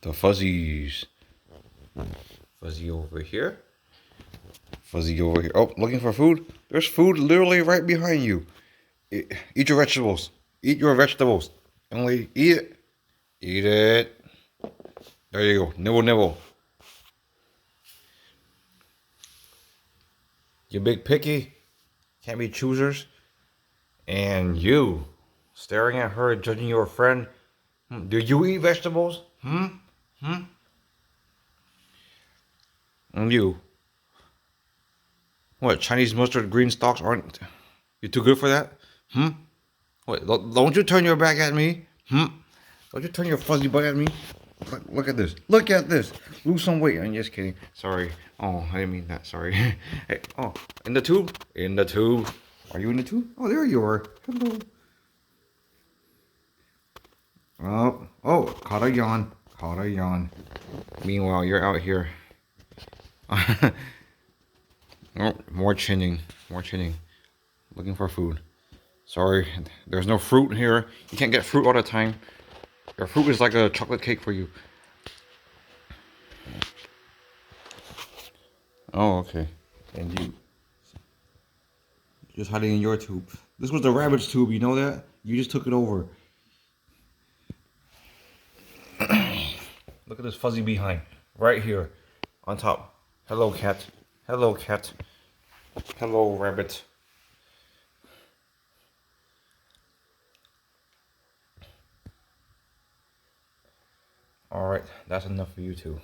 The fuzzies. Fuzzy over here. Fuzzy over here. Oh, looking for food? There's food literally right behind you. Eat your vegetables. Eat your vegetables. Only eat it. Eat it. There you go. Nibble, nibble. You big picky. Can't be choosers. And you, staring at her, judging your friend. Do you eat vegetables? Hmm? And you. What, Chinese mustard green stalks aren't you too good for that? Hmm? What, don't you turn your back at me? Hmm? Don't you turn your fuzzy butt at me? Look at this. Look at this. Lose some weight. I'm just kidding. Sorry. Oh, I didn't mean that. Sorry. Hey, oh, in the tube? In the tube. Are you in the tube? Oh, there you are. Hello. Oh, caught a yawn. Caught a yawn. Meanwhile, you're out here. Oh, more chinning. More chinning. Looking for food. Sorry, there's no fruit here. You can't get fruit all the time. Your fruit is like a chocolate cake for you. Oh, okay. And you just hiding in your tube. This was the rabbit's tube, you know that? You just took it over. Look at this fuzzy behind. Right here. On top. Hello, cat. Hello, cat. Hello, rabbit. Alright, that's enough for you two.